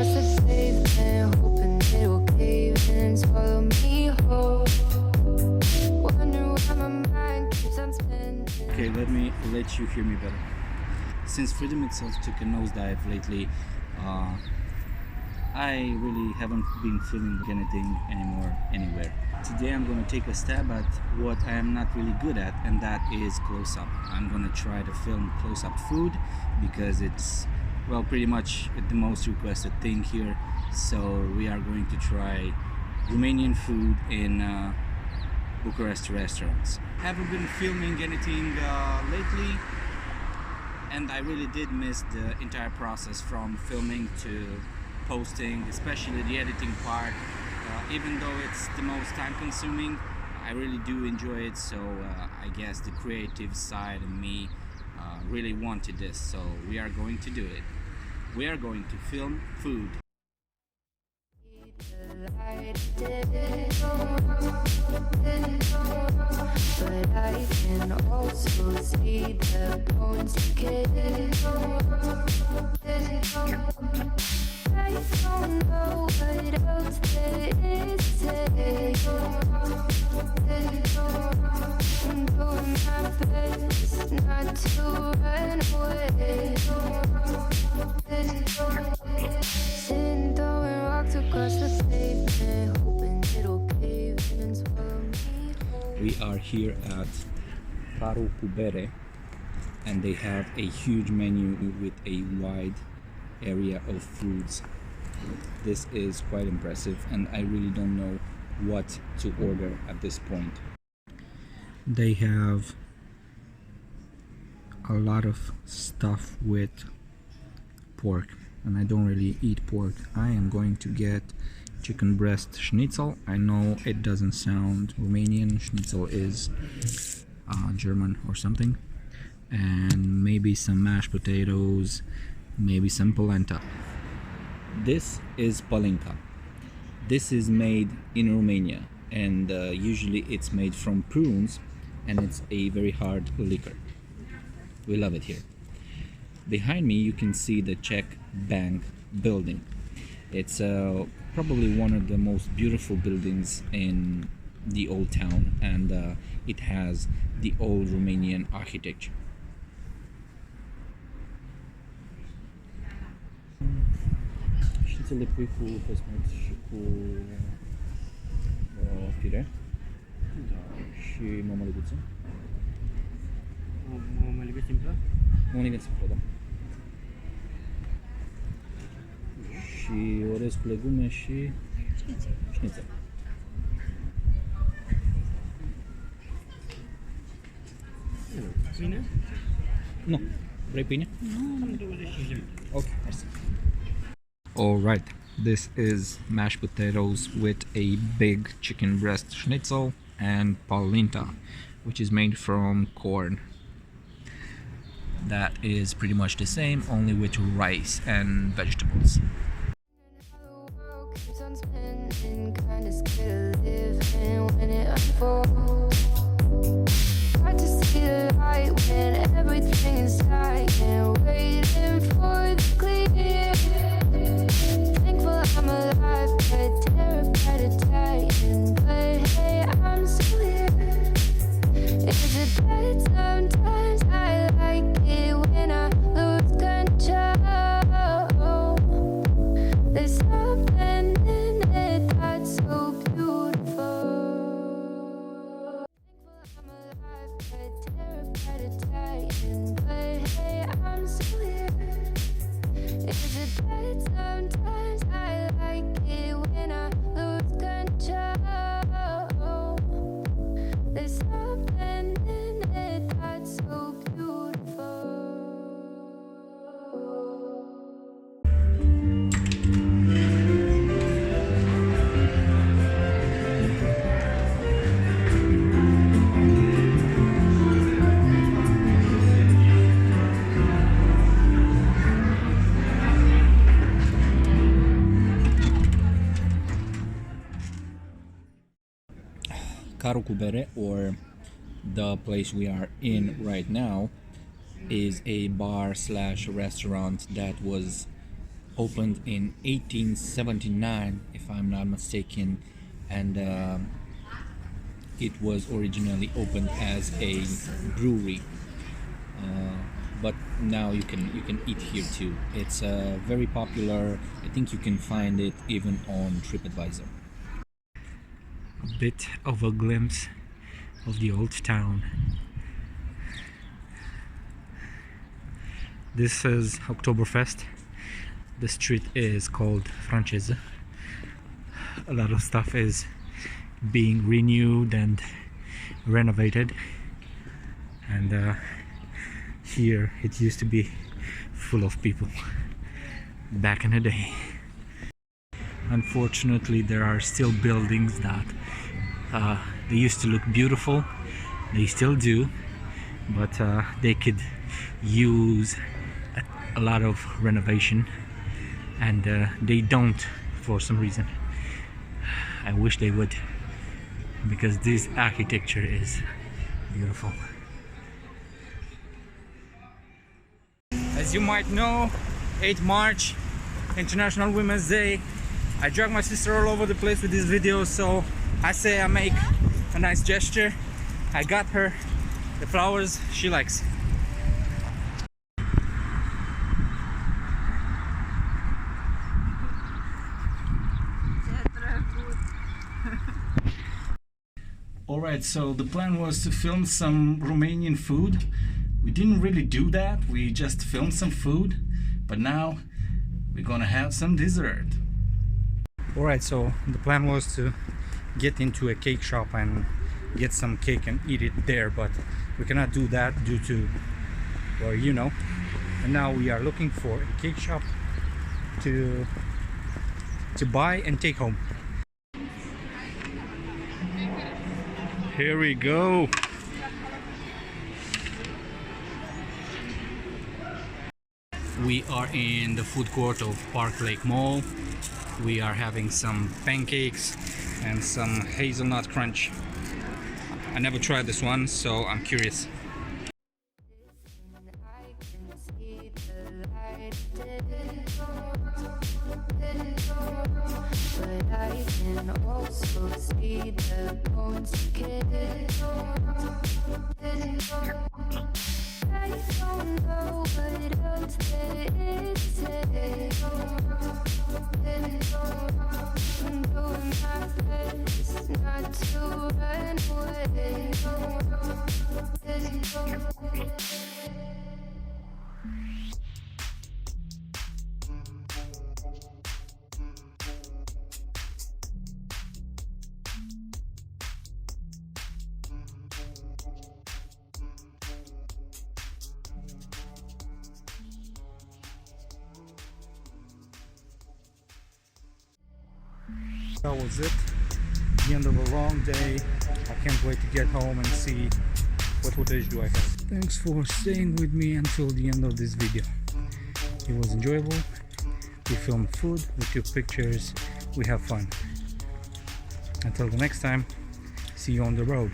across the pavement, hoping it'll cave and swallow me whole. Wonder why my mind keeps on spinning. Okay, let you hear me better. Since freedom itself took a nosedive lately, I really haven't been filming anything anymore anywhere. Today I'm going to take a stab at what I am not really good at, and that is close-up. I'm going to try to film close-up food because it's, well, pretty much the most requested thing here. So we are going to try Romanian food in Bucharest restaurants. Haven't been filming anything lately, and I really did miss the entire process from filming to posting, especially the editing part. Even though it's the most time consuming, I really do enjoy it, so I guess the creative side of me really wanted this, so we are going to do it. We are going to film food. But I can also see the bones decay. I don't know what else there is to say. I'm doing my best not to run away. Sitting throwing rocks across the pavement, hoping it'll cave and swallow me whole. We are here at Caru cu Bere, and they have a huge menu with a wide area of foods. This is quite impressive, and I really don't know what to order at this point. They have a lot of stuff with pork, and I don't really eat pork. I am going to get chicken breast schnitzel. I know it doesn't sound Romanian. Schnitzel is German or something. And maybe some mashed potatoes, maybe some polenta. This is palinka. This is made in Romania, and usually it's made from prunes, and it's a very hard liquor. We love it here. Behind me you can see the Czech Bank building. It's probably one of the most beautiful buildings in the old town, and it has the old Romanian architecture. Știți de pui cu pesmet și cu pire? Da. Și mămăliguță? Mămăligă simplă? Mămăligă simplă, da. Și orez cu legume și șnițel. Pâine? Nu. Vrei pâine? Nu, am 25 de minute. Ok, mersi. Alright, this is mashed potatoes with a big chicken breast schnitzel and palinta, which is made from corn. That is pretty much the same, only with rice and vegetables. Keeps on spinning, kinda scared of living when it unfolds. Hard to see the light when everything is dying, waiting for the clear. Thankful I'm alive, but terrified of dying. But hey, I'm still here. Is it bad sometimes? I like it when I lose control. There's something in it that's so beautiful. Thankful I'm alive, but terrified of dying. But hey, I'm still here. Is it bad sometimes? I like it when I lose control. There's something in it that's so beautiful. Caru cu Bere, or the place we are in right now, is a bar slash restaurant that was opened in 1879, if I'm not mistaken, and it was originally opened as a brewery. But now you can eat here too. It's very popular. I think you can find it even on TripAdvisor. A bit of a glimpse of the old town. This is Oktoberfest. The street is called Francese. A lot of stuff is being renewed and renovated, and here it used to be full of people back in the day. Unfortunately, there are still buildings that they used to look beautiful. They still do, but they could use a lot of renovation, and they don't for some reason. I wish they would, because this architecture is beautiful. As you might know, 8 March, International Women's Day. I drag my sister all over the place with this video, so I say I make a nice gesture. I got her the flowers she likes. Alright, so the plan was to film some Romanian food. We didn't really do that, we just filmed some food, but now we're gonna have some dessert. Alright, so the plan was to get into a cake shop and get some cake and eat it there, but we cannot do that due to, well, you know. And now we are looking for a cake shop to buy and take home. Here we go. We are in the food court of Park Lake Mall. We are having some pancakes and some hazelnut crunch. I never tried this one, so I'm curious. I can see the light, but I can also see the bones decay. I don't know what else there is today. I'm doing my best not to run away. That was it. The end of a long day. I can't wait to get home and see what footage do I have. Thanks for staying with me until the end of this video. It was enjoyable. We filmed food, we took pictures, we have fun. Until the next time, see you on the road.